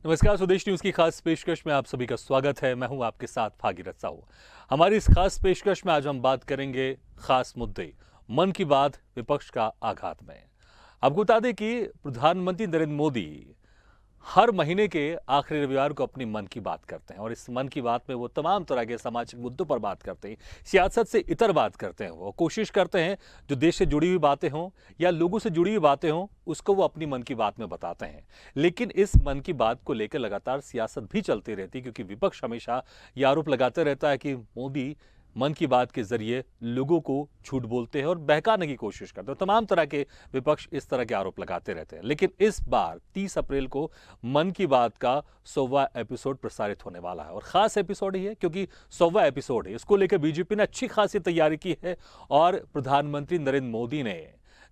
नमस्कार, स्वदेश न्यूज की खास पेशकश में आप सभी का स्वागत है। मैं हूं आपके साथ भागीरथ साहू। हमारी इस खास पेशकश में आज हम बात करेंगे खास मुद्दे, मन की बात, विपक्ष का आघात में। आपको बता दें कि प्रधानमंत्री नरेंद्र मोदी हर महीने के आखिरी रविवार को अपनी मन की बात करते हैं और इस मन की बात में वो तमाम तरह के सामाजिक मुद्दों पर बात करते हैं, सियासत से इतर बात करते हैं। वो कोशिश करते हैं जो देश से जुड़ी हुई बातें हों या लोगों से जुड़ी हुई बातें हों, उसको वो अपनी मन की बात में बताते हैं। लेकिन इस मन की बात को लेकर लगातार सियासत भी चलती रहती है, क्योंकि विपक्ष हमेशा ये आरोप लगाते रहता है कि मोदी मन की बात के जरिए लोगों को झूठ बोलते हैं और बहकाने की कोशिश करते हैं। तमाम तरह के विपक्ष इस तरह के आरोप लगाते रहते हैं। लेकिन इस बार 30 अप्रैल को मन की बात का 100वां एपिसोड प्रसारित होने वाला है और खास एपिसोड ही है क्योंकि 100वां एपिसोड है। इसको लेकर बीजेपी ने अच्छी खासी तैयारी की है और प्रधानमंत्री नरेंद्र मोदी ने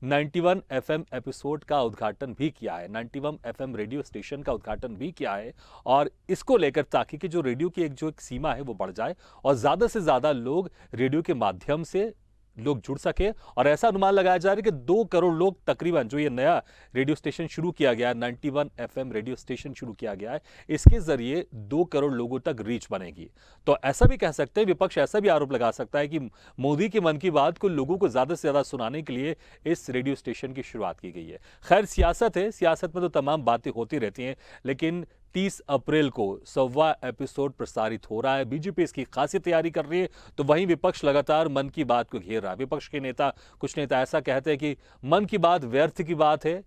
91 एफएम एपिसोड का उद्घाटन भी किया है, 91 एफएम रेडियो स्टेशन का उद्घाटन भी किया है। और इसको लेकर ताकि कि जो रेडियो की एक सीमा है वो बढ़ जाए और ज्यादा से ज्यादा लोग रेडियो के माध्यम से लोग जुड़ सके। और ऐसा अनुमान लगाया जा रहा है कि 2 करोड़ लोग तकरीबन, जो ये नया रेडियो स्टेशन शुरू किया गया है, 91 एफएम रेडियो स्टेशन शुरू किया गया है, इसके जरिए 2 करोड़ लोगों तक रीच बनेगी। तो ऐसा भी कह सकते हैं, विपक्ष ऐसा भी आरोप लगा सकता है कि मोदी की मन की बात को लोगों को ज्यादा से ज्यादा सुनाने के लिए इस रेडियो स्टेशन की शुरुआत की गई है। खैर, सियासत है, सियासत में तो तमाम बातें होती रहती हैं, लेकिन 30 अप्रैल को 100वां एपिसोड प्रसारित हो रहा है। बीजेपी इसकी खासी तैयारी कर रही है, तो वहीं विपक्ष लगातार मन की बात को घेर रहा है। विपक्ष के नेता, कुछ नेता ऐसा कहते हैं कि मन की बात व्यर्थ की बात है।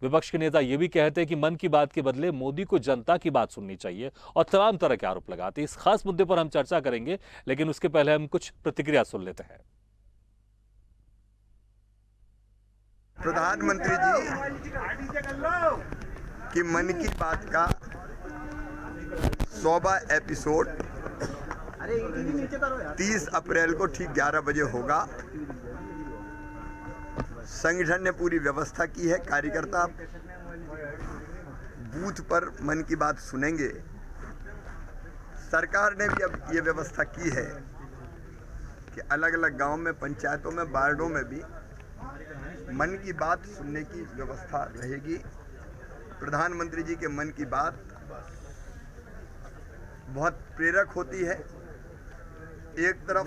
विपक्ष के नेता यह भी कहते हैं कि मन की बात के बदले मोदी को जनता की बात सुननी चाहिए और तमाम तरह के आरोप लगाते हैं। इस खास मुद्दे पर हम चर्चा करेंगे, लेकिन उसके पहले हम कुछ प्रतिक्रिया सुन लेते हैं। प्रधानमंत्री जी की मन की बात का 100वां एपिसोड 30 अप्रैल को ठीक 11 बजे होगा। संगठन ने पूरी व्यवस्था की है, कार्यकर्ता बूथ पर मन की बात सुनेंगे। सरकार ने भी अब ये व्यवस्था की है कि अलग अलग गांव में, पंचायतों में, वार्डों में भी मन की बात सुनने की व्यवस्था रहेगी। प्रधानमंत्री जी के मन की बात बहुत प्रेरक होती है। एक तरफ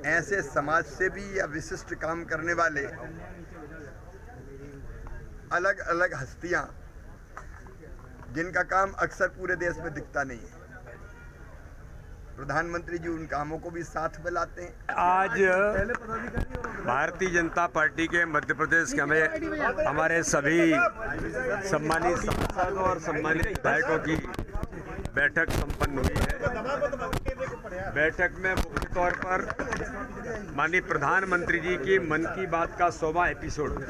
ऐसे समाज सेवी या विशिष्ट काम करने वाले अलग अलग हस्तियां, जिनका काम अक्सर पूरे देश में दिखता नहीं है, प्रधानमंत्री जी उन कामों को भी साथ में लाते हैं। आज भारतीय जनता पार्टी के मध्य प्रदेश के हमारे सभी सम्मानित सांसद और सम्मानित विधायकों की बैठक संपन्न हुई है। बैठक में मुख्य तौर पर माननीय प्रधानमंत्री जी की मन की बात का 100वां एपिसोड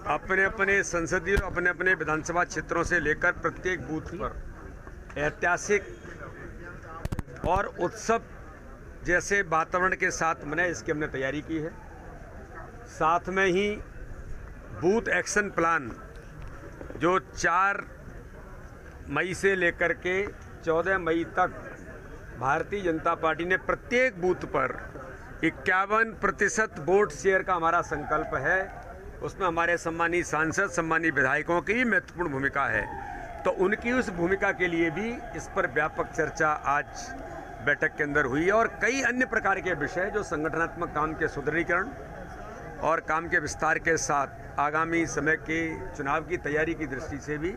अपने अपने संसदीय, अपने अपने विधानसभा क्षेत्रों से लेकर प्रत्येक बूथ पर ऐतिहासिक और उत्सव जैसे वातावरण के साथ मने, इसकी हमने तैयारी की है। साथ में ही बूथ एक्शन प्लान जो 4 मई से लेकर के 14 मई तक भारतीय जनता पार्टी ने प्रत्येक बूथ पर 51% वोट शेयर का हमारा संकल्प है। उसमें हमारे सम्मानित सांसद, सम्मानित विधायकों की महत्वपूर्ण भूमिका है। तो उनकी उस भूमिका के लिए भी इस पर व्यापक चर्चा आज बैठक के अंदर हुई है और कई अन्य प्रकार के विषय जो संगठनात्मक काम के सुदृढ़ीकरण और काम के विस्तार के साथ आगामी समय के चुनाव की तैयारी की दृष्टि से भी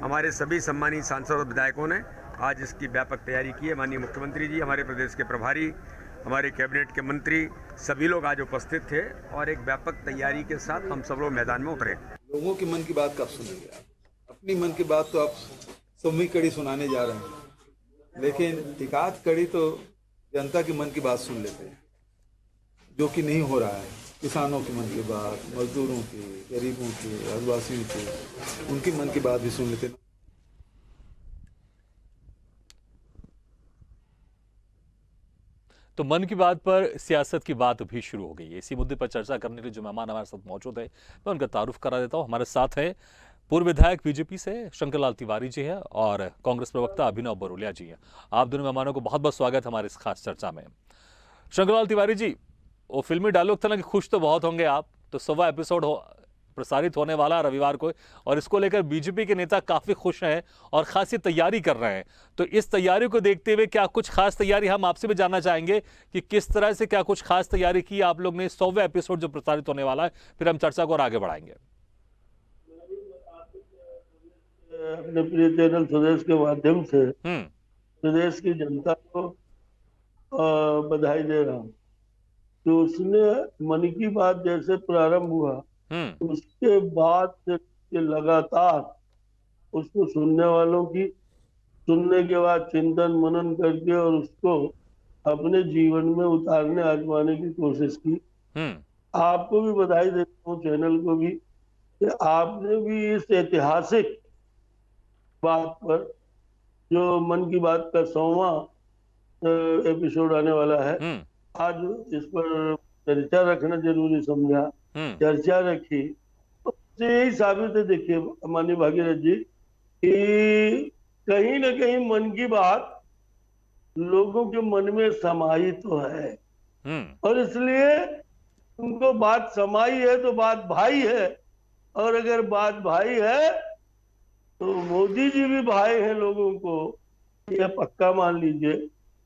हमारे सभी सम्मानित सांसद और विधायकों ने आज इसकी व्यापक तैयारी की है। माननीय मुख्यमंत्री जी, हमारे प्रदेश के प्रभारी, हमारे कैबिनेट के मंत्री, सभी लोग आज उपस्थित थे और एक व्यापक तैयारी के साथ हम सब लोग मैदान में उतरे। लोगों की मन की बात कब सुनेंगे आप? अपनी मन की बात तो आप 100वीं कड़ी सुनाने जा रहे हैं, लेकिन एकाध कड़ी तो जनता की मन की बात सुन लेते हैं, जो कि नहीं हो रहा है। किसानों की मन की बात, मजदूरों की, गरीबों की, आदिवासियों की, उनकी मन की बात भी सुन लेते हैं। तो मन की बात पर सियासत की बात भी शुरू हो गई है। इसी मुद्दे पर चर्चा करने के लिए जो मेहमान हमारे साथ मौजूद है, मैं उनका तारुफ करा देता हूं। हमारे साथ है पूर्व विधायक बीजेपी से शंकरलाल तिवारी जी हैं और कांग्रेस प्रवक्ता अभिनव बरोलिया जी हैं। आप दोनों मेहमानों को बहुत बहुत स्वागत हमारे इस खास चर्चा में। शंकरलाल तिवारी जी, वो फिल्मी डायलॉग था ना कि खुश तो बहुत होंगे आप, तो 100वां एपिसोड प्रसारित होने वाला रविवार को, और इसको लेकर बीजेपी के नेता काफी खुश हैं और खासी तैयारी कर रहे हैं। तो इस तैयारी को देखते हुए क्या कुछ खास तैयारी, हम आपसे भी जानना चाहेंगे कि किस तरह से क्या कुछ खास तैयारी की आप लोग ने 100वें एपिसोड जो प्रसारित होने वाला है, फिर हम चर्चा को और आगे बढ़ाएंगे। अपने प्रिय चैनल स्वदेश के माध्यम से प्रदेश की जनता को बधाई दे रहा हूँ कि उसने मन की बात जैसे प्रारंभ हुआ उसके बाद से लगातार उसको सुनने वालों की सुनने के बाद चिंतन मनन करके और उसको अपने जीवन में उतारने आजमाने की कोशिश की। आपको भी बधाई देता हूँ, चैनल को भी, कि आपने भी इस ऐतिहासिक बात पर जो मन की बात का 100वां एपिसोड आने वाला है, आज इस पर चर्चा रखना जरूरी समझा, चर्चा रखी। तो यही साबित है, देखिए माननीय भागीरथ जी, कि कहीं ना कहीं मन की बात लोगों के मन में समाई तो है, और इसलिए उनको बात समाई है तो बात भाई है, और अगर बात भाई है तो मोदी जी भी भाई हैं लोगों को, यह पक्का मान लीजिए।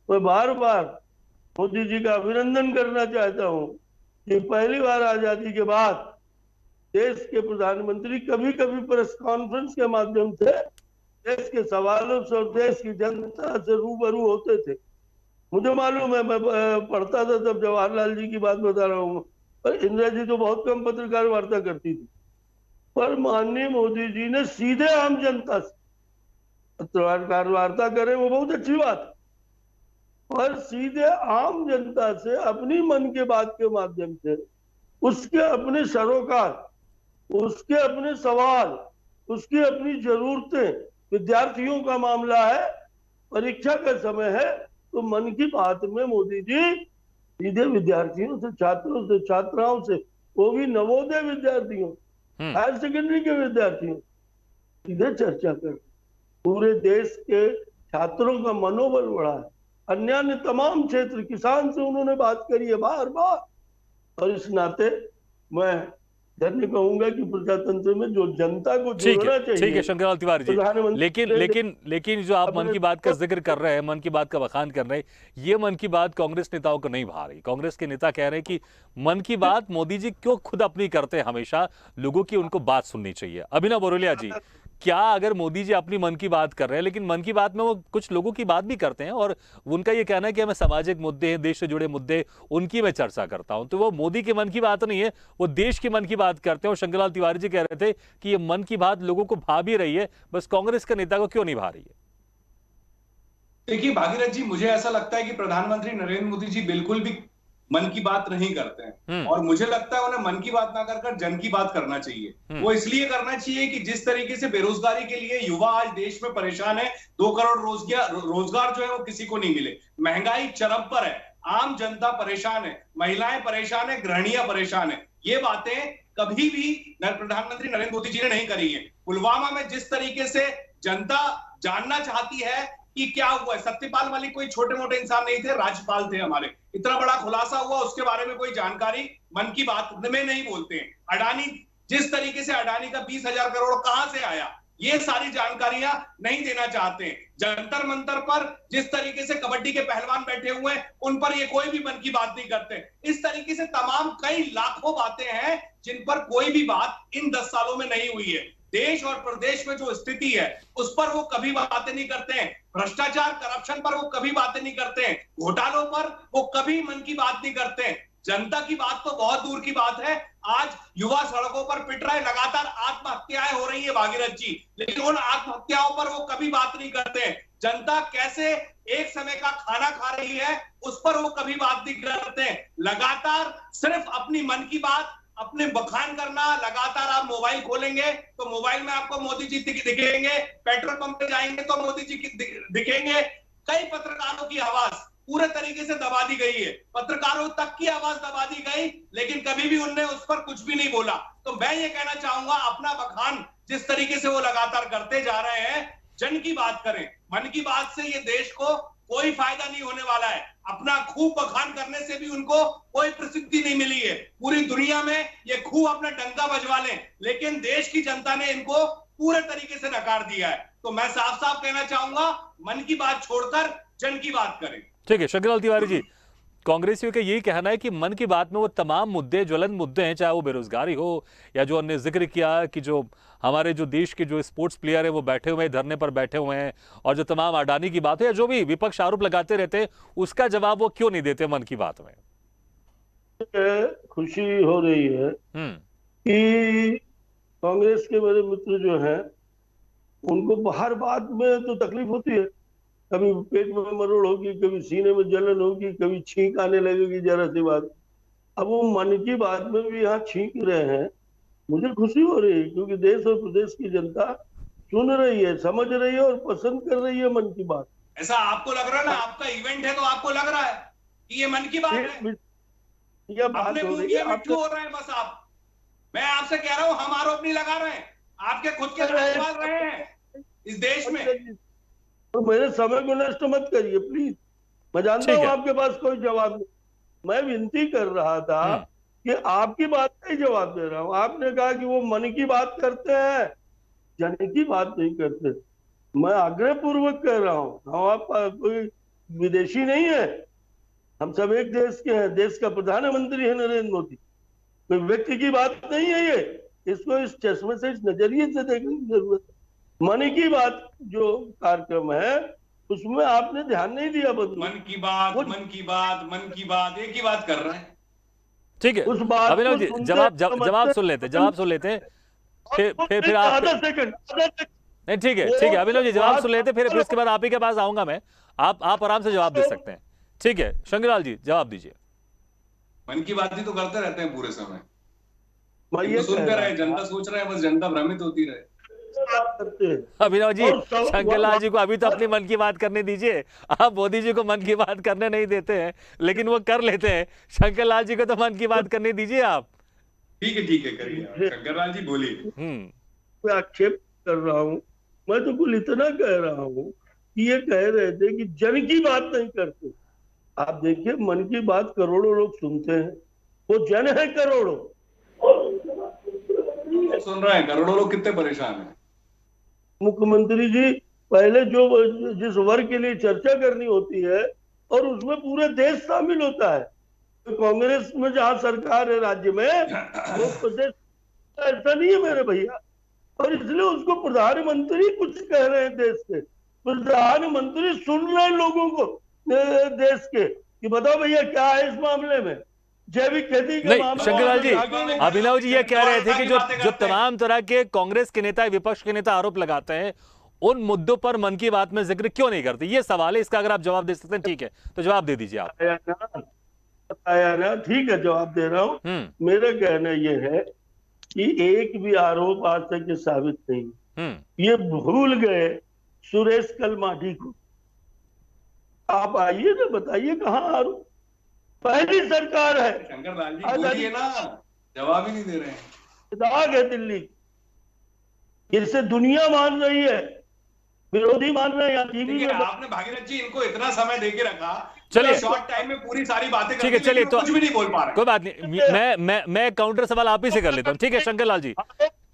मैं बार बार मोदी जी का अभिनंदन करना चाहता हूं कि पहली बार आजादी के बाद देश के प्रधानमंत्री कभी कभी प्रेस कॉन्फ्रेंस के माध्यम से देश के सवालों से और देश की जनता से रूबरू होते थे। मुझे मालूम है, मैं पढ़ता था तब, जवाहरलाल जी की बात बता रहा हूँ, पर इंदिरा जी तो बहुत कम पत्रकार वार्ता करती थी, पर माननीय मोदी जी ने सीधे आम जनता से पत्रकार वार्ता करे, वो बहुत अच्छी बात है, पर सीधे आम जनता से अपनी मन के बात के माध्यम से उसके अपने सरोकार, उसके अपने सवाल, उसकी अपनी जरूरतें, विद्यार्थियों का मामला है, परीक्षा का समय है, तो मन की बात में मोदी जी सीधे विद्यार्थियों से, छात्रों से, छात्राओं से, वो भी नवोदय विद्यार्थियों, हायर सेकेंडरी के विद्यार्थियों, सीधे चर्चा कर पूरे देश के छात्रों का मनोबल बढ़ा है। अन्य तमाम क्षेत्र, किसान से उन्होंने बात करी है बार बार, और इस नाते मैं धन्य कहूंगा कि प्रजातंत्र में जो जनता को जोड़ना चाहिए। ठीक है शंकरलाल तिवारी जी, लेकिन जो आप मन की बात का जिक्र कर रहे हैं, मन की बात का बखान कर रहे हैं, ये मन की बात कांग्रेस नेताओं को नहीं भा रही। कांग्रेस के नेता कह रहे हैं कि मन की बात मोदी जी क्यों खुद अपनी करते हैं, हमेशा लोगों की उनको बात सुननी चाहिए। अभिनव बरोलिया जी, क्या अगर मोदी जी अपनी मन की बात कर रहे हैं, लेकिन मन की बात में वो कुछ लोगों की बात भी करते हैं, और उनका ये कहना है कि हमें सामाजिक मुद्दे हैं, देश से जुड़े मुद्दे, उनकी मैं चर्चा करता हूं, तो वो मोदी के मन की बात नहीं है, वो देश की मन की बात करते हैं। और शंकरलाल तिवारी जी कह रहे थे कि ये मन की बात लोगों को भा भी रही है, बस कांग्रेस के नेता को क्यों नहीं भा रही है। देखिए भागीरथ जी, मुझे ऐसा लगता है कि प्रधानमंत्री नरेंद्र मोदी जी बिल्कुल भी मन की बात नहीं करते हैं, और मुझे लगता है उन्हें मन की बात ना कर जन की बात करना चाहिए। वो इसलिए करना चाहिए कि जिस तरीके से बेरोजगारी के लिए युवा आज देश में परेशान है, 2 करोड़ रोजगार जो है वो किसी को नहीं मिले, महंगाई चरम पर है, आम जनता परेशान है, महिलाएं परेशान है, गृहिणियां परेशान है, ये बातें कभी भी प्रधानमंत्री नरेंद्र मोदी जी ने नहीं करी है। पुलवामा में जिस तरीके से जनता जानना चाहती है कि क्या हुआ है, सत्यपाल मलिक कोई छोटे मोटे इंसान नहीं थे, राज्यपाल थे हमारे, इतना बड़ा खुलासा हुआ, उसके बारे में कोई जानकारी मन की बात में नहीं बोलते हैं। अडानी, जिस तरीके से अडानी का 20,000 करोड़ कहां से आया, ये सारी जानकारियां नहीं देना चाहते हैं। जंतर मंतर पर जिस तरीके से कबड्डी के पहलवान बैठे हुए हैं, उन पर ये कोई भी मन की बात नहीं करते। इस तरीके से तमाम कई लाखों बातें हैं जिन पर कोई भी बात इन 10 सालों में नहीं हुई है। देश और प्रदेश में जो स्थिति है उस पर वो कभी बातें नहीं करते हैं, भ्रष्टाचार करप्शन पर वो कभी बातें नहीं करते हैं, घोटालों पर वो कभी मन की बात नहीं करते हैं। जनता की बात तो बहुत दूर की बात है। आज युवा सड़कों पर पिट रहे, लगातार आत्महत्याएं हो रही है भागीरथ जी, लेकिन उन आत्महत्याओं पर वो कभी बात नहीं करते हैं। जनता कैसे एक समय का खाना खा रही है उस पर वो कभी बात नहीं करते हैं। लगातार सिर्फ अपनी मन की बात, अपने बखान करना, लगातार आप मोबाइल खोलेंगे तो मोबाइल में आपको मोदी जी दिखेंगे, पेट्रोल पंप पे जाएंगे तो मोदी जी दिखेंगे। कई पत्रकारों की आवाज पूरे तरीके से दबा दी गई है, पत्रकारों तक की आवाज दबा दी गई, लेकिन कभी भी उनने उस पर कुछ भी नहीं बोला। तो मैं ये कहना चाहूंगा, अपना बखान जिस तरीके से वो लगातार करते जा रहे हैं, जन की बात करें, मन की बात से ये देश को कोई फायदा नहीं होने वाला है। अपना खूब बखान करने से भी उनको कोई प्रसिद्धि नहीं मिली है। पूरी दुनिया में ये खूब अपना डंका बजवा लें, लेकिन देश की जनता ने इनको पूरे तरीके से नकार दिया है। तो मैं साफ साफ कहना चाहूंगा, मन की बात छोड़कर जन की बात करें। ठीक है शंकरलाल तिवारी जी, कांग्रेसियों का यही कहना है कि मन की बात में वो तमाम मुद्दे, ज्वलंत मुद्दे हैं, चाहे वो बेरोजगारी हो या जो हमने जिक्र किया कि जो हमारे जो देश के जो स्पोर्ट्स प्लेयर है वो बैठे हुए हैं, धरने पर बैठे हुए हैं, और जो तमाम अडानी की बात है या जो भी विपक्ष आरोप लगाते रहते हैं, उसका जवाब वो क्यों नहीं देते मन की बात में? खुशी हो रही है कि कांग्रेस के मेरे मित्र जो हैं उनको हर बात में तो तकलीफ होती है। कभी पेट में मरोड़ होगी, कभी सीने में जलन होगी, कभी छींक आने लगेगी जरा सी बात। अब वो मन की बात में भी यहाँ छींक रहे हैं, मुझे खुशी हो रही है, क्योंकि देश और प्रदेश की जनता सुन रही है, समझ रही है और पसंद कर रही है मन की बात। ऐसा आपको लग रहा है ना, आपका इवेंट है तो आपको लग रहा है कि ये मन की बात है। यह बात अपने हो मुंह रही के है मिट्ठू हो रहे हैं बस आप। मैं आपसे कह रहा हूं, हम आरोप नहीं लगा रहे हैं, आपके खुद के सवाल रहे हैं इस देश में। तो मेरे समय को नष्ट मत करिए प्लीज। मैं जानता हूँ आपके पास कोई जवाब नहीं। मैं विनती कर रहा था कि आपकी बात का ही जवाब दे रहा हूँ। आपने कहा कि वो मन की बात करते हैं, जन की बात नहीं करते। मैं आग्रह पूर्वक कह रहा हूँ, हम आप कोई विदेशी नहीं है, हम सब एक देश के हैं। देश का प्रधानमंत्री है नरेंद्र मोदी, कोई व्यक्ति की बात नहीं है ये। इसको इस चश्मे से, इस नजरिए से देखने की जरूरत है। मन की बात जो कार्यक्रम है उसमें आपने ध्यान नहीं दिया। मन की बात, मन की बात, मन की बात, एक ही बात कर रहे हैं। ठीक है उस बात अभिनव जी, जवाब सुन लेते हैं, फिर आप नहीं। ठीक है अभिनव जी, जवाब सुन लेते, फिर इसके बाद आप ही के पास आऊंगा मैं। आप आराम से जवाब दे सकते हैं। ठीक है शंकरलाल जी, जवाब दीजिए। मन की बात ही तो करते रहते हैं पूरे समय, ये सुनते रहे, जनता सोच रहा है, बस जनता भ्रमित होती रहे। अभिनव जी, शंकरलाल जी को अभी तो अपनी मन की बात करने दीजिए। आप मोदी जी को मन की बात करने नहीं देते हैं, लेकिन वो कर लेते हैं। शंकरलाल जी को तो मन की बात करने दीजिए आप। ठीक है करिए शंकरलाल जी, बोलिए। मैं आक्षेप कर रहा हूँ, मैं तो कुल इतना कह रहा हूँ कि ये कह रहे थे कि जन की बात नहीं करते। आप देखिए, मन की बात करोड़ों लोग सुनते हैं, वो जन है करोड़ों। सुन रहे हैं करोड़ों लोग, कितने परेशान हैं। मुख्यमंत्री जी, पहले जो जिस वर्ग के लिए चर्चा करनी होती है और उसमें पूरे देश शामिल होता है, तो कांग्रेस में जहां सरकार है राज्य में, वो प्रदेश ऐसा नहीं है मेरे भैया। और इसलिए उसको प्रधानमंत्री कुछ कह रहे हैं देश के। प्रधानमंत्री सुन रहे हैं लोगों को देश के कि बताओ भैया क्या है इस मामले में। जैविक खेती के नहीं शंकरलाल जी, अभिनव जी ये कह रहे थे कि जो तमाम तरह के कांग्रेस के नेता, विपक्ष के नेता आरोप लगाते हैं, उन मुद्दों पर मन की बात में जिक्र क्यों नहीं करते? ये सवाल है, इसका अगर आप जवाब दे सकते हैं ठीक है तो जवाब दे दीजिए आप। बताया ना, ठीक है जवाब दे रहा हूँ। मेरा कहना यह है कि एक भी आरोप आज तक ये साबित नहीं। ये भूल गए सुरेश कलमाडी को। आप आइए ना, बताइए कहाँ आरोप। पहली सरकार है। शंकरलाल जी बोलिए ना, जवाब ही नहीं दे रहे हैं। दाग है दिल्ली, जिसे दुनिया मान रही है, विरोधी मान रहे हैं। टीवी में आपने भागीरथ जी इनको इतना समय देके रखा, चलिए शॉर्ट टाइम में पूरी सारी बातें ठीक है, चलिए तो कुछ भी नहीं बोल पा रहे। कोई बात नहीं, मैं काउंटर सवाल आप ही से कर लेता हूँ। ठीक है शंकरलाल जी,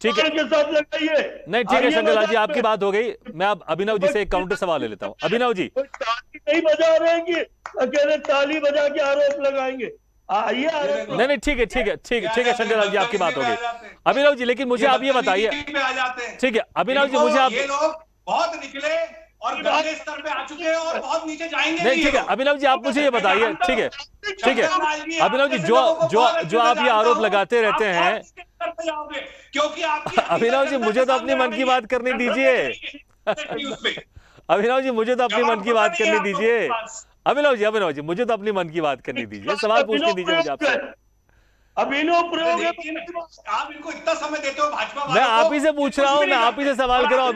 ठीक है के साथ लगाइए। नहीं ठीक है शंकरलाल जी, आपकी बात हो गई। मैं अब अभिनव जी से एक काउंटर सवाल ले लेता हूँ। अभिनव जी, ताली नहीं बजा रहे हैं कि अकेले ताली बजा के आरोप लगाएंगे। आइए नहीं ठीक है शंकरलाल जी, आपकी बात हो गई। अभिनव जी, लेकिन मुझे आप ये बताइए, ठीक है अभिनव जी, मुझे आप, ये लोग बहुत निकले और गंदे स्तर पे आ चुके हैं और बहुत नीचे जाएंगे। नहीं ठीक है अभिनव जी, आप मुझे ये बताइए। ठीक है अभिनव जी, जो आप ये आरोप लगाते रहते हैं, क्योंकि अभिनव जी मुझे तो अपनी मन की बात करने दीजिए। अभिनव जी मुझे तो अपनी मन की बात करने दीजिए। अभिनव जी मुझे तो अपनी मन की बात करने दीजिए, सवाल पूछने दीजिए मुझे आपसे। अभिनव प्रयोग आप इनको इतना समय देते हो भाजपा वालों को। मैं आप ही से पूछ रहा हूँ, मैं आप ही से सवाल कर रहा हूँ।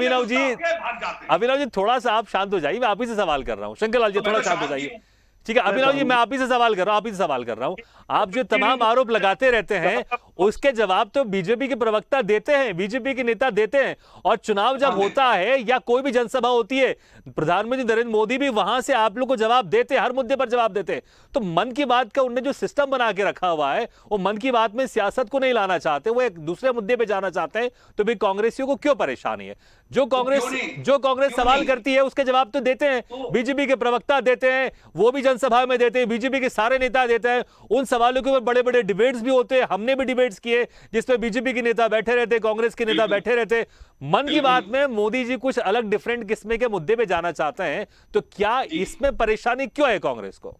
अभिनव जी थोड़ा सा आप शांत हो जाइए, मैं आप ही से सवाल कर रहा हूँ। शंकरलाल जी थोड़ा शांत हो जाइए। ठीक है अभिनव जी, मैं आप ही से सवाल कर रहा हूं, आप जो तमाम आरोप लगाते रहते हैं उसके जवाब तो बीजेपी के प्रवक्ता देते हैं, बीजेपी के नेता देते हैं, और चुनाव जब होता है या कोई भी जनसभा होती है, प्रधानमंत्री नरेंद्र मोदी भी वहां से आप लोग को जवाब देते हैं, हर मुद्दे पर जवाब देते हैं। तो मन की बात का उनने जो सिस्टम बना के रखा हुआ है, वो मन की बात में सियासत को नहीं लाना चाहते, वो एक दूसरे मुद्दे पे जाना चाहते हैं। तो भी कांग्रेसियों को क्यों परेशानी है? जो कांग्रेस सवाल करती है उसके जवाब तो देते हैं, बीजेपी के प्रवक्ता देते हैं, वो भी जनसभा में देते हैं, बीजेपी के सारे नेता देते हैं। उन सवालों के ऊपर बड़े बड़े डिबेट्स भी होते हैं, हमने भी डिबेट्स किए जिसमें बीजेपी के नेता बैठे रहते, कांग्रेस के नेता बैठे रहते। मन की बात में मोदी जी कुछ अलग डिफरेंट किस्म के मुद्दे पे जाना चाहते हैं, तो क्या इसमें परेशानी क्यों है कांग्रेस को?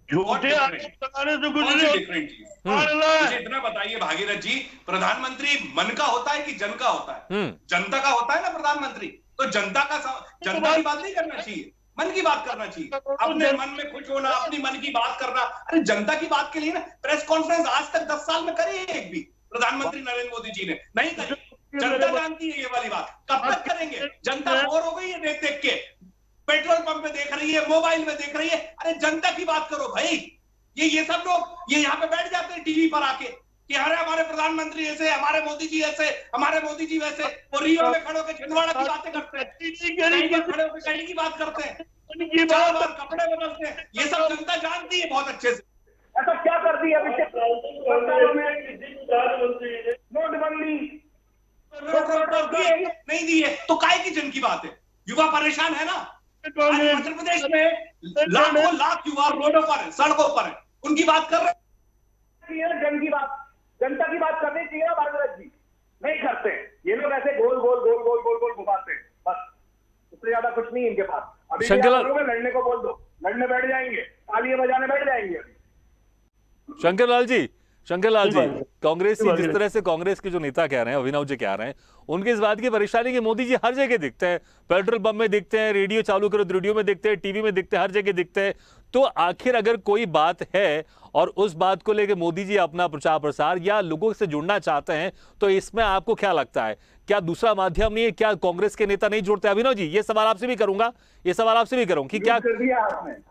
झूठे आरोप लगाने से कुछ नहीं होता। मुझे इतना बताइए भागीरथ जी, प्रधानमंत्री मन का होता है कि जन का होता है? जनता का होता है ना प्रधानमंत्री, तो जनता की बात नहीं करना चाहिए, मन की बात करना चाहिए, अपने मन में खुश होना, अपनी मन की बात करना। अरे जनता की बात के लिए ना प्रेस कॉन्फ्रेंस आज तक 10 साल में करी है एक भी प्रधानमंत्री नरेंद्र मोदी जी ने? नहीं करी। जनता जानती है ये वाली बात, कब तक करेंगे? जनता बोर हो गई है देख देख के, पेट्रोल पंप पे देख रही है, मोबाइल में देख रही है। अरे जनता की बात करो भाई। ये सब लोग ये यहाँ पे बैठ जाते हैं टीवी पर आके कि अरे हमारे प्रधानमंत्री ऐसे, हमारे मोदी जी ऐसे, हमारे मोदी जी वैसे, और रियो में खड़े होकर छिंदवाड़ा की बातें करते हैं, खड़े होकर कहीं की बात करते हैं, कपड़े बदलते हैं। ये सब जनता जानती है बहुत अच्छे से। ऐसा क्या कर दिया नोटबंदी नहीं दी है तो काय की जन की बात है? युवा परेशान है ना। मध्य प्रदेश में लाखों लाख युवा रोडों पर है, सड़कों पर है, उनकी बात कर रहे हैं। जन की बात, जनता की बात करनी चाहिए ना भागीरथ जी, नहीं करते। ये लोग ऐसे गोल गोल गोल गोल गोल गोल घुमाते हैं, बस उससे ज्यादा कुछ नहीं इनके पास। अभी लड़ने को बोल दो, लड़ने बैठ जाएंगे, तालियां बजाने बैठ जाएंगे। अभी शंकर लाल जी, कांग्रेस जिस तरह से कांग्रेस के जो नेता कह रहे हैं, अभिनव जी कह रहे हैं, उनकी इस बात की परेशानी कि मोदी जी हर जगह दिखते हैं, पेट्रोल पंप में दिखते हैं, रेडियो चालू करो तो रेडियो में दिखते हैं, टीवी में दिखते हैं, हर जगह दिखते हैं। तो आखिर अगर कोई बात है और उस बात को लेकर मोदी जी अपना प्रचार प्रसार या लोगों से जुड़ना चाहते हैं, तो इसमें आपको क्या लगता है, क्या दूसरा माध्यम नहीं है? क्या कांग्रेस के नेता नहीं जुड़ते? अभिनव जी, ये सवाल आपसे भी करूंगा, कि क्या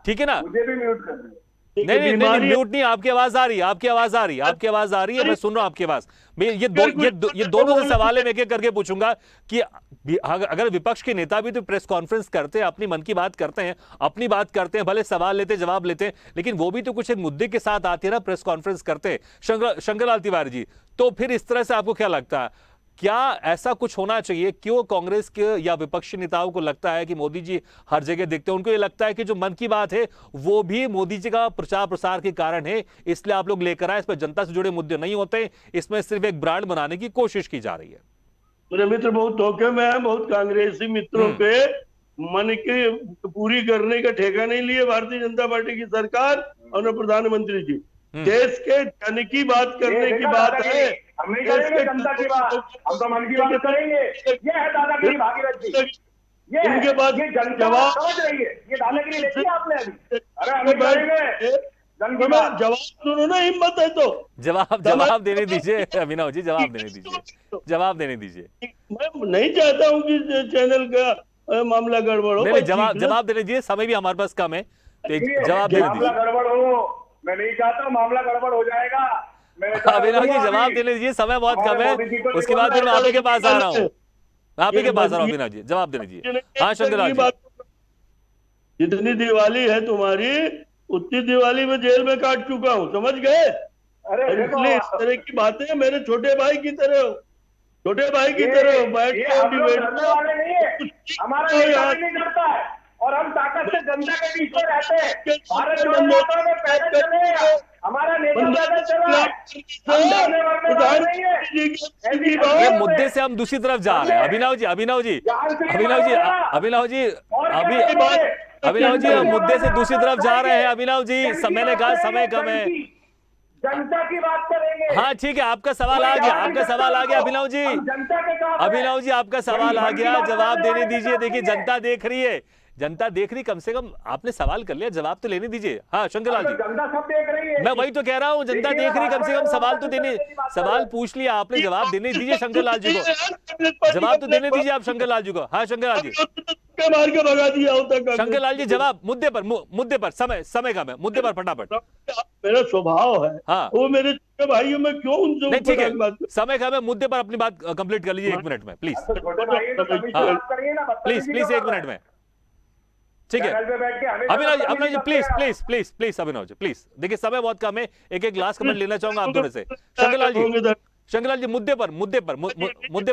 ठीक है ना? मुझे भी म्यूट कर दिया। नहीं, म्यूट नहीं, आपकी आवाज आ रही है, मैं सुन रहा हूं आपकी आवाज। ये दोनों से सवाल है, मैं एक करके पूछूंगा कि अगर विपक्ष के नेता भी तो प्रेस कॉन्फ्रेंस करते हैं, अपनी मन की बात करते हैं, अपनी बात करते हैं, भले सवाल लेते जवाब लेते हैं, लेकिन वो भी तो कुछ एक मुद्दे के साथ आते हैं ना, प्रेस कॉन्फ्रेंस करते हैं। शंकर लाल तिवारी जी, तो फिर इस तरह से आपको क्या लगता है, क्या ऐसा कुछ होना चाहिए? क्यों कांग्रेस के या विपक्षी नेताओं को लगता है कि मोदी जी हर जगह दिखते हैं? उनको ये लगता है कि जो मन की बात है वो भी मोदी जी का प्रचार प्रसार के कारण है, इसलिए आप लोग लेकर आए, इस पर जनता से जुड़े मुद्दे नहीं होते, इसमें सिर्फ एक ब्रांड बनाने की कोशिश की जा रही है। मेरे मित्र बहुत धोखे में है, बहुत कांग्रेसी मित्रों के मन की पूरी करने का ठेका नहीं लिए भारतीय जनता पार्टी की सरकार और प्रधानमंत्री जी। देश के जन की बात करने की बात है, हम नहीं करेंगे जनता की बात, हम तो मन की बात करेंगे। ये है दादागिरी भागीरथ जी, ये इनके बाद ये जनता समझ रही है, ये दादागिरी देखी आपने अभी। अरे हम नहीं करेंगे जन की बात। जवाब सुनो ना, हिम्मत है तो जवाब देने दीजिए अभिनव जी, जवाब देने दीजिए। मैं नहीं चाहता हूँ कि चैनल का मामला गड़बड़ हो। नहीं, जवाब देने दीजिए, समय भी हमारे पास कम है, जवाब देने दीजिए। गड़बड़ हो, मैं नहीं चाहता हूँ मामला गड़बड़ हो जाएगा। अभिनव जी जवाब देने दीजिए, समय बहुत कम है, उसके बाद फिर मैं आप ही के पास आ रहा हूँ, अभिनव जी जवाब देने दीजिए। हाँ शंकर लाल जी, जितनी दिवाली है तुम्हारी उतनी दिवाली में जेल में काट चुका हूँ, समझ गए? इसलिए इस तरह की बातें मेरे छोटे भाई की तरह हो, बैठ डिबेट हमारा नहीं करता है, और हम ताकत से जनता के बीच में रहते हैं। भारत जोड़ो यात्रा में पैदल चले, हमारा नेता पैदल चला, ये मुद्दे से हम दूसरी तरफ जा रहे हैं। अभिनव जी हम मुद्दे से दूसरी तरफ जा रहे हैं। अभिनव जी, मैंने कहा समय कम है, जनता की बात करेंगे। हाँ ठीक है, आपका सवाल आ गया अभिनव जी, आपका सवाल आ गया, जवाब देने दीजिए। देखिए जनता देख रही, कम से कम आपने सवाल कर लिया, जवाब तो लेने दीजिए। हाँ शंकर लाल जी, जनता सब देख रही है, मैं वही तो कह रहा हूँ, जनता देख रही, कम से कम सवाल पूछ लिया आपने, जवाब देने दीजिए शंकर लाल जी को, जवाब तो देने दीजिए आप शंकर लाल जी को। हाँ शंकर लाल जी, के मार के भगा दिया होता कांग्रेस। शंकर लाल जी जवाब, मुद्दे पर समय का मैं मुद्दे पर फटाफट। मेरा स्वभाव है, हाँ। वो मेरे छोटे भाइयों में क्यों उनसे नहीं ठीक ऊपर बात है, समय का मैं मुद्दे पर अपनी बात कंप्लीट कर लीजिए 1 मिनट में प्लीज, प्लीज 1 मिनट में, ठीक है। अभिनव जी प्लीज अभिनव जी प्लीज, देखिए समय बहुत कम है, एक लास्ट कमेंट लेना चाहूंगा आप दोनों से। शंकर लाल जी मुद्दे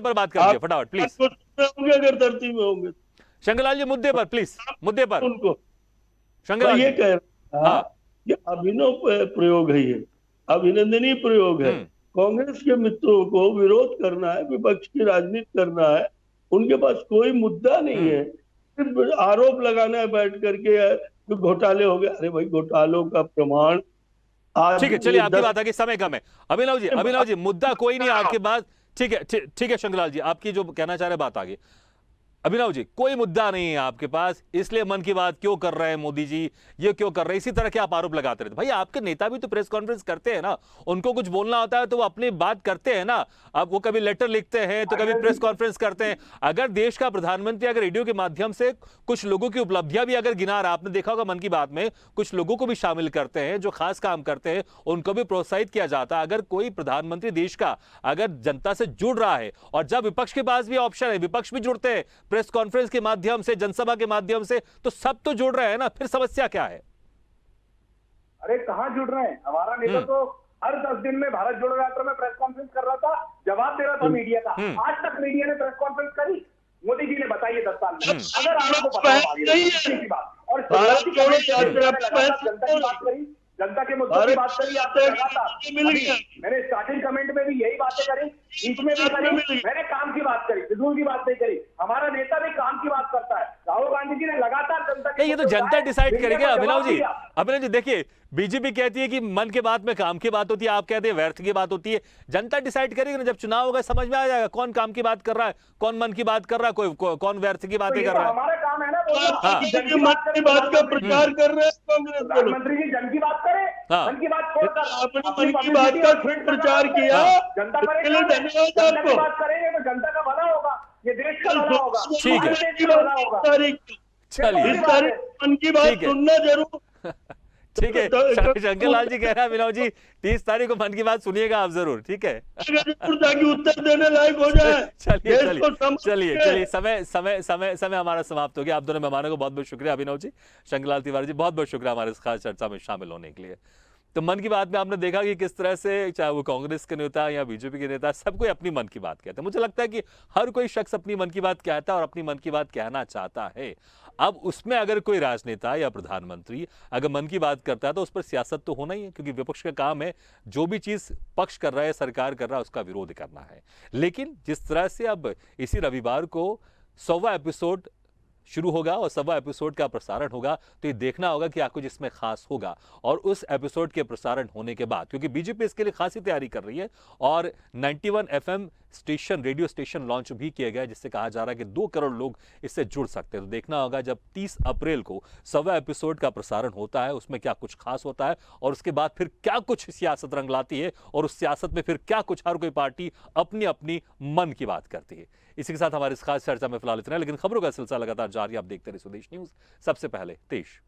पर बात कर लीजिए फटाफट प्लीज। अगर धरती में होंगे शंकर लाल जी मुद्दे पर प्लीज, मुद्दे पर उनको शंकर लाल ये जी। कह रहा हाँ। ये अभिनव प्रयोग है, ये अभिनंदनीय प्रयोग है। कांग्रेस के मित्रों को विरोध करना है, विपक्ष की राजनीति करना है, उनके पास कोई मुद्दा नहीं है, सिर्फ आरोप लगाना है बैठ करके कि घोटाले हो गए। अरे भाई घोटालों का प्रमाण आज ठीक है, चलिए आपकी बात आगे, समय कम है। अभिनव जी मुद्दा कोई नहीं आपके पास, ठीक है ठीक है शंकर लाल जी, आपकी जो कहना चाह रहे बात आगे। अभिनव जी कोई मुद्दा नहीं है आपके पास, इसलिए मन की बात क्यों कर रहे हैं मोदी जी, ये क्यों कर रहे हैं, इसी तरह के आप आरोप लगाते रहते। भाई आपके नेता भी तो प्रेस कॉन्फ्रेंस करते हैं ना, उनको कुछ बोलना होता है तो वो अपनी बात करते हैं ना। अब वो कभी लेटर लिखते हैं तो कभी प्रेस कॉन्फ्रेंस करते हैं। अगर देश का प्रधानमंत्री अगर रेडियो के माध्यम से कुछ लोगों की उपलब्धियां भी अगर गिना रहा, आपने देखा होगा मन की बात में कुछ लोगों को भी शामिल करते हैं जो खास काम करते हैं, उनको भी प्रोत्साहित किया जाता है। अगर कोई प्रधानमंत्री देश का अगर जनता से जुड़ रहा है, और जब विपक्ष के पास भी ऑप्शन है, विपक्ष भी जुड़ते हैं प्रेस कॉन्फ्रेंस के माध्यम से, जनसभा के माध्यम से, तो सब तो जुड़ रहे हैं ना, फिर समस्या क्या है? अरे कहाँ जुड़ रहे हैं, हमारा नेता तो हर 10 दिन में भारत जोड़ो यात्रा में प्रेस कॉन्फ्रेंस कर रहा था, जवाब दे रहा था मीडिया का। आज तक मीडिया ने प्रेस कॉन्फ्रेंस करी? मोदी जी ने बताइए 10 साल में, अगर आपको पता हो की बात। और भारत जोड़ो यात्रा जनता की बात करी, जनता के मुद्दों की बात करी, आपको मैंने स्टार्टिंग कमेंट में भी यही बातें करी, बीच में भी करी, मैंने काम की बात करी, फिजूल की बात नहीं करी। हमारा नेता भी काम की बात करता है। राहुल गांधी जी ने लगातार जनता के, ये तो जनता डिसाइड करेगी। अभिनव जी देखिए, बीजेपी कहती है कि मन की बात में काम की बात होती है, आप कहते हैं व्यर्थ की बात होती है। जनता डिसाइड करेगी ना, जब चुनाव होगा समझ में आ जाएगा कौन काम की बात कर रहा है, कौन मन की बात कर रहा है, कौन व्यर्थ की बातें कर रहा है। हमारा काम है ना मन की बात का प्रचार कर रहे हैं कांग्रेस। प्रधानमंत्री जी जन की बात करें, मन की बात छोड़कर अपनी मन की बात का फिर प्रचार किया, जनता धन्यवाद जनता की आपको। बात करेंगे तो जनता का भला होगा, ये देश का भला होगा, ठीक है। देश का भला होगा। चलिए इस तारीख मन की बात सुनना जरूर। ठीक है, शंकर लाल जी कह रहे हैं अभिनव जी 30 तारीख को मन की बात सुनिएगा आप जरूर, ठीक है ताकि उत्तर देने लायक हो जाए। चलिए समय हमारा समाप्त हो गया। आप दोनों मेहमानों को बहुत बहुत शुक्रिया। अभिनव जी, शंकर लाल तिवारी जी, बहुत बहुत शुक्रिया हमारे इस खास चर्चा में शामिल होने के लिए। तो मन की बात में आपने देखा कि किस तरह से चाहे वो कांग्रेस के नेता या बीजेपी के नेता, सब कोई अपनी मन की बात कहते हैं। मुझे लगता है कि हर कोई शख्स अपनी मन की बात कहता है और अपनी मन की बात कहना चाहता है। अब उसमें अगर कोई राजनेता या प्रधानमंत्री अगर मन की बात करता है तो उस पर सियासत तो होना ही है, क्योंकि विपक्ष का काम है जो भी चीज पक्ष कर रहा है, सरकार कर रहा है, उसका विरोध करना है। लेकिन जिस तरह से अब इसी रविवार को 100वां एपिसोड शुरू होगा और 100वां एपिसोड का प्रसारण होगा, तो ये देखना होगा कि आपको जिसमें खास होगा। और उस एपिसोड के प्रसारण होने के बाद, क्योंकि बीजेपी इसके लिए खासी तैयारी कर रही है और 91 FM station, radio station launch भी किया गया है, जिससे कहा जा रहा है कि 2 करोड़ लोग इससे जुड़ सकते हैं। तो देखना होगा जब 30 अप्रैल को 100वां एपिसोड का प्रसारण होता है, उसमें क्या कुछ खास होता है और उसके बाद फिर क्या कुछ सियासत रंग लाती है और उस सियासत में फिर क्या कुछ हर कोई पार्टी अपनी अपनी मन की बात करती है। इसी के साथ हमारी इस खास चर्चा में फिलहाल इतना है, लेकिन खबरों का सिलसिला लगातार जारी। आप देखते रहिए स्वदेश न्यूज, सबसे पहले देश।